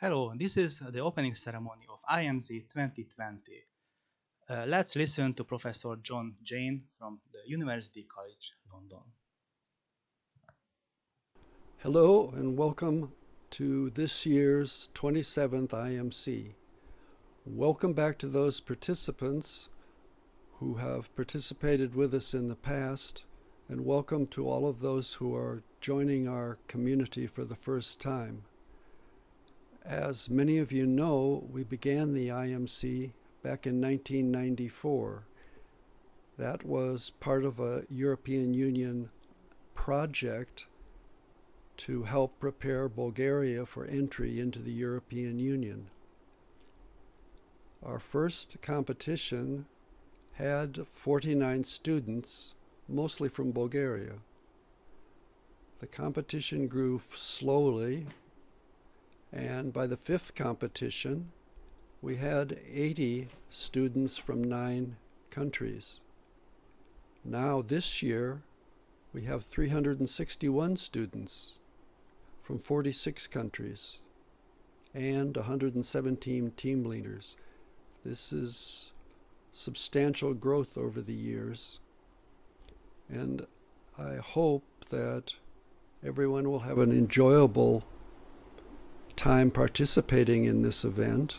Hello, this is the opening ceremony of IMC 2020. Let's listen to Professor John Jane from the University College London. Hello and welcome to this year's 27th IMC. Welcome back to those participants who have participated with us in the past, and welcome to all of those who are joining our community for the first time. As many of you know, we began the IMC back in 1994. That was part of a European Union project to help prepare Bulgaria for entry into the European Union. Our first competition had 49 students, mostly from Bulgaria. The competition grew slowly, and by the fifth competition, we had 80 students from 9 countries. Now this year, we have 361 students from 46 countries and 117 team leaders. This is substantial growth over the years, and I hope that everyone will have an enjoyable time participating in this event.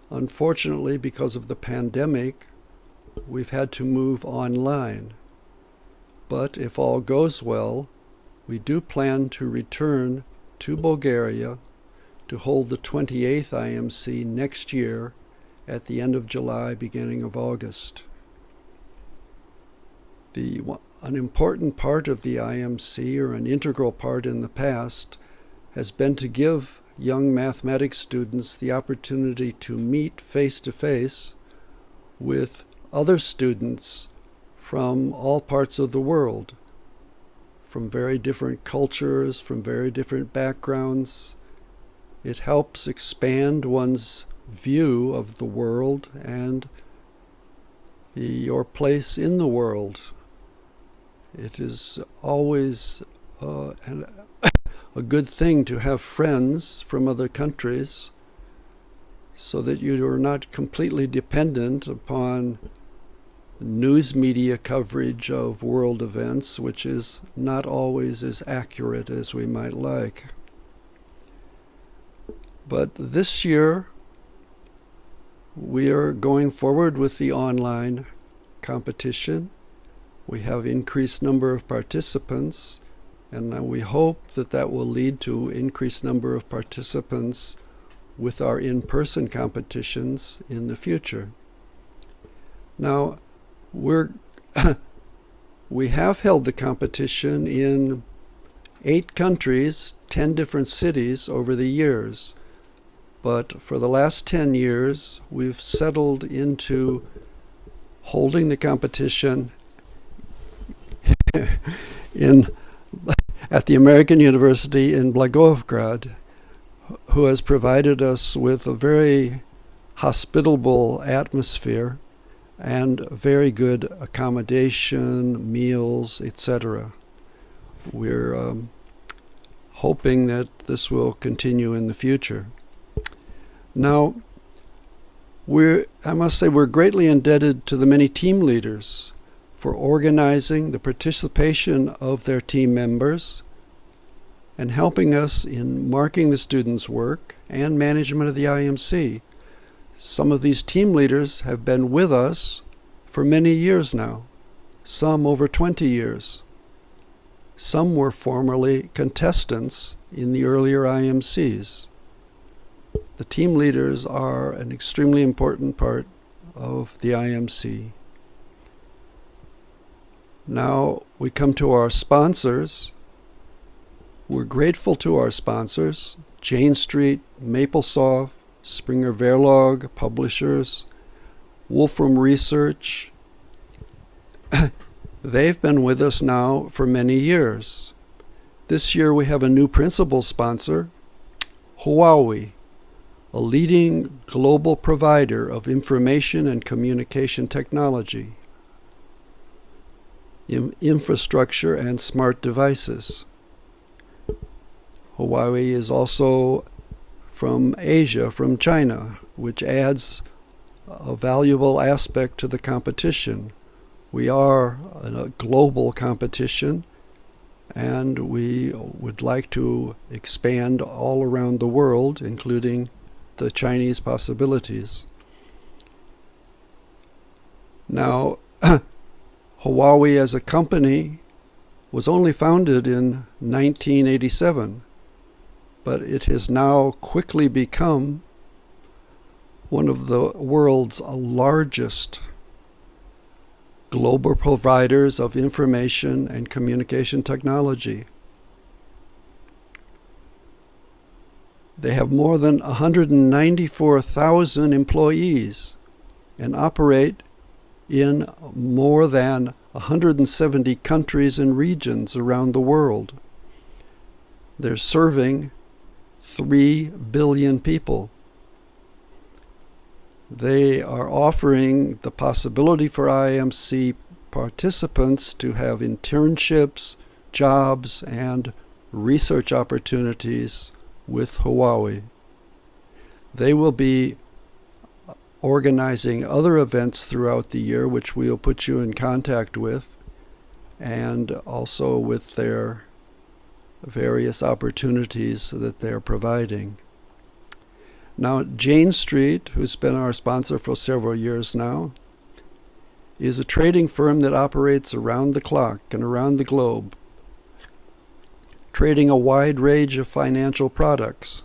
Unfortunately, because of the pandemic, we've had to move online. But if all goes well, we do plan to return to Bulgaria to hold the 28th IMC next year at the end of July, beginning of August. An important part of the IMC, or an integral part in the past, has been to give young mathematics students the opportunity to meet face-to-face with other students from all parts of the world, from very different cultures, from very different backgrounds. It helps expand one's view of the world and your place in the world. It is always a good thing to have friends from other countries so that you are not completely dependent upon news media coverage of world events, which is not always as accurate as we might like. But this year, we are going forward with the online competition. We have increased number of participants, and we hope that that will lead to increased number of participants with our in-person competitions in the future. Now, we have held the competition in 8 countries, 10 different cities over the years. But for the last 10 years, we've settled into holding the competition at the American University in Blagoevgrad, who has provided us with a very hospitable atmosphere and very good accommodation, meals, etc. We're hoping that this will continue in the future. Now, I must say we're greatly indebted to the many team leaders for organizing the participation of their team members and helping us in marking the students' work and management of the IMC. Some of these team leaders have been with us for many years now, some over 20 years. Some were formerly contestants in the earlier IMCs. The team leaders are an extremely important part of the IMC. Now we come to our sponsors. We're grateful to our sponsors, Jane Street, MapleSoft, Springer Verlag Publishers, Wolfram Research. They've been with us now for many years. This year we have a new principal sponsor, Huawei, a leading global provider of information and communication technology, infrastructure, and smart devices. Huawei is also from Asia, from China, which adds a valuable aspect to the competition. We are a global competition, and we would like to expand all around the world, including the Chinese possibilities. Now, Huawei as a company was only founded in 1987, but it has now quickly become one of the world's largest global providers of information and communication technology. They have more than 194,000 employees and operate in more than 170 countries and regions around the world. They're serving 3 billion people. They are offering the possibility for IMC participants to have internships, jobs, and research opportunities with Huawei. They will be organizing other events throughout the year, which we'll put you in contact with, and also with their various opportunities that they're providing. Now, Jane Street, who's been our sponsor for several years now, is a trading firm that operates around the clock and around the globe, trading a wide range of financial products.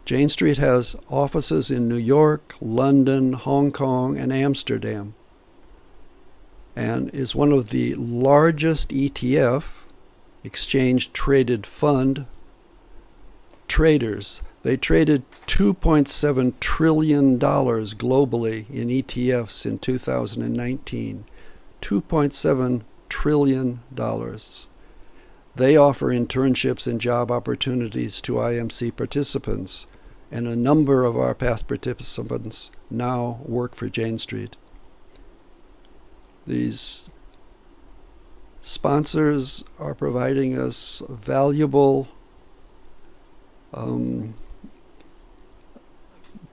Jane Street has offices in New York, London, Hong Kong, and Amsterdam, and is one of the largest ETF, exchange-traded fund, traders. They traded $2.7 trillion globally in ETFs in 2019. $2.7 trillion. They offer internships and job opportunities to IMC participants, and a number of our past participants now work for Jane Street. These sponsors are providing us valuable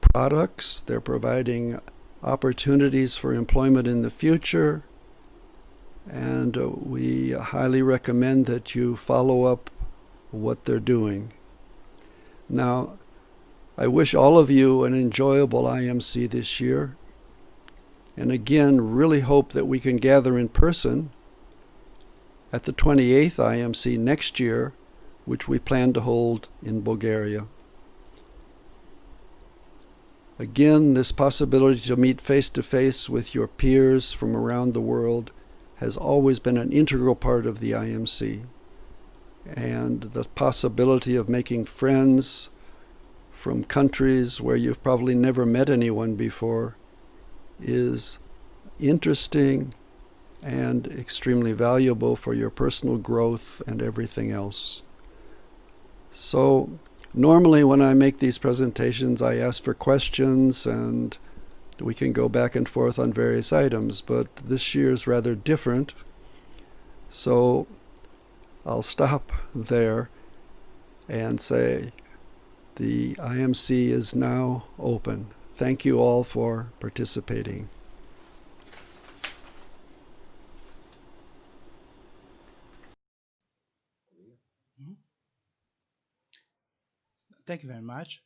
products. They're providing opportunities for employment in the future, and we highly recommend that you follow up what they're doing. Now, I wish all of you an enjoyable IMC this year, and again, really hope that we can gather in person at the 28th IMC next year, which we plan to hold in Bulgaria. Again, this possibility to meet face-to-face with your peers from around the world has always been an integral part of the IMC. And the possibility of making friends from countries where you've probably never met anyone before is interesting and extremely valuable for your personal growth and everything else. So normally when I make these presentations, I ask for questions and we can go back and forth on various items, but this year is rather different. So I'll stop there and say the IMC is now open. Thank you all for participating. Thank you very much.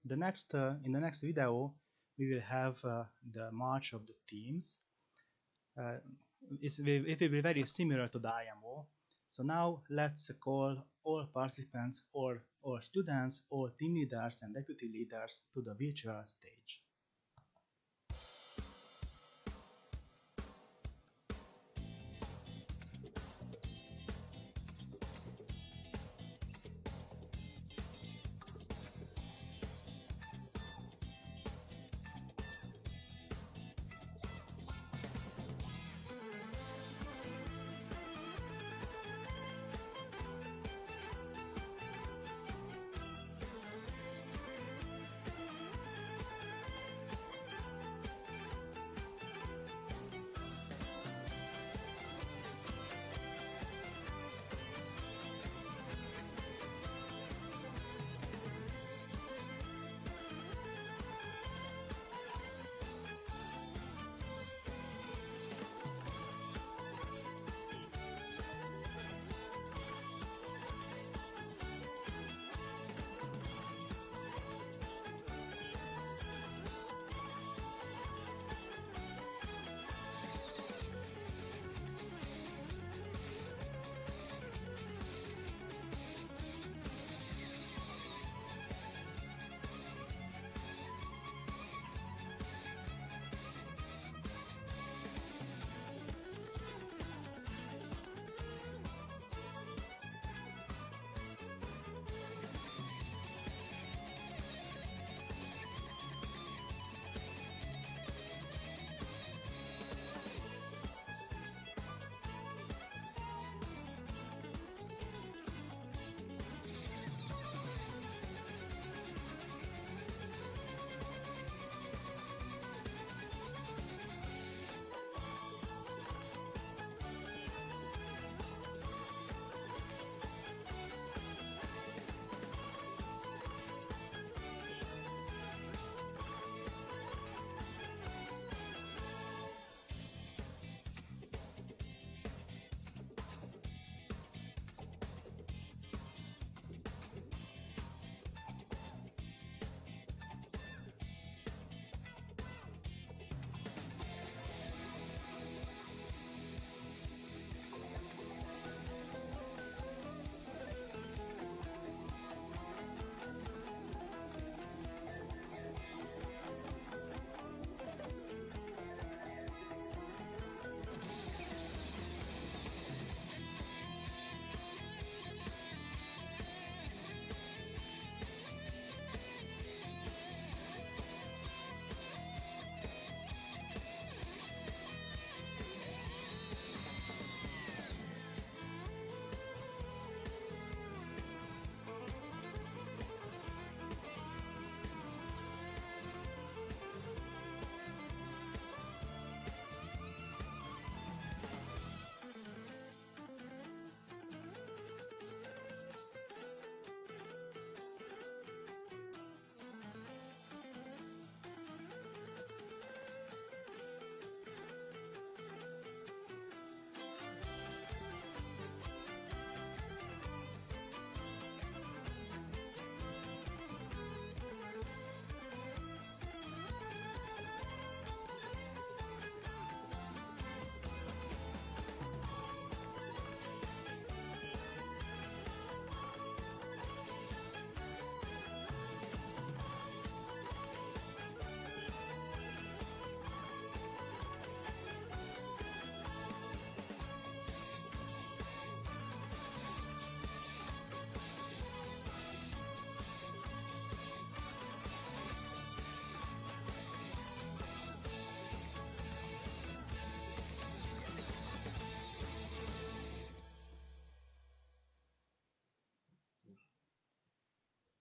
In the next video, we will have the march of the teams. It will be very similar to the IMO. So now let's call all participants, all students, all team leaders and deputy leaders to the virtual stage.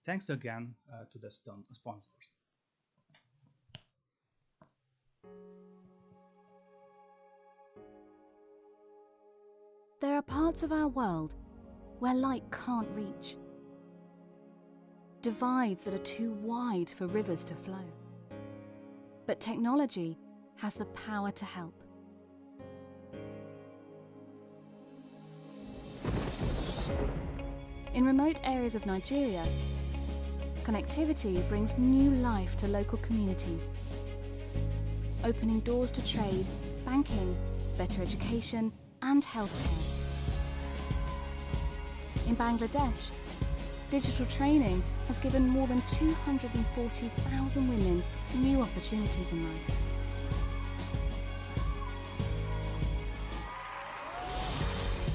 Thanks again to the sponsors. There are parts of our world where light can't reach. Divides that are too wide for rivers to flow. But technology has the power to help. In remote areas of Nigeria, connectivity brings new life to local communities, opening doors to trade, banking, better education, and healthcare. In Bangladesh, digital training has given more than 240,000 women new opportunities in life.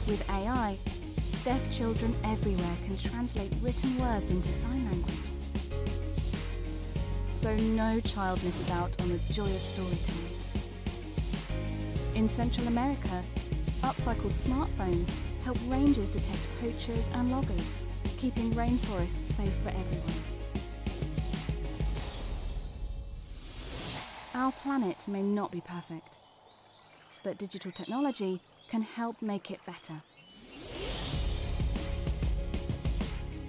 With AI, deaf children everywhere can translate written words into sign language. So no child misses out on the joy of storytelling. In Central America, upcycled smartphones help rangers detect poachers and loggers, keeping rainforests safe for everyone. Our planet may not be perfect, but digital technology can help make it better.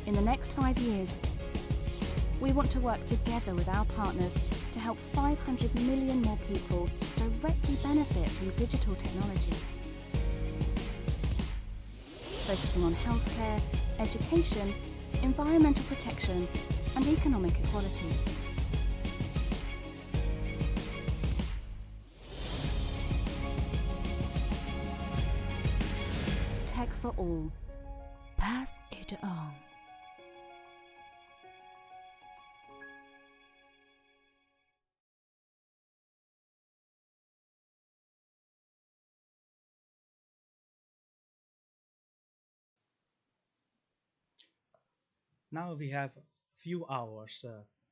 In the next 5 years, we want to work together with our partners to help 500 million more people directly benefit from digital technology. Focusing on healthcare, education, environmental protection, and economic equality. Tech for all. Pass it on. Now we have a few hours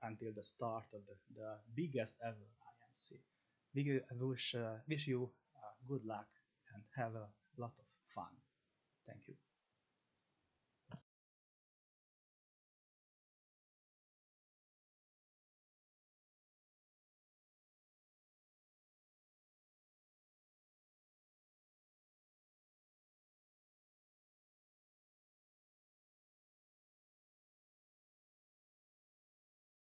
until the start of the biggest ever IMC. Wish you good luck and have a lot of fun. Thank you.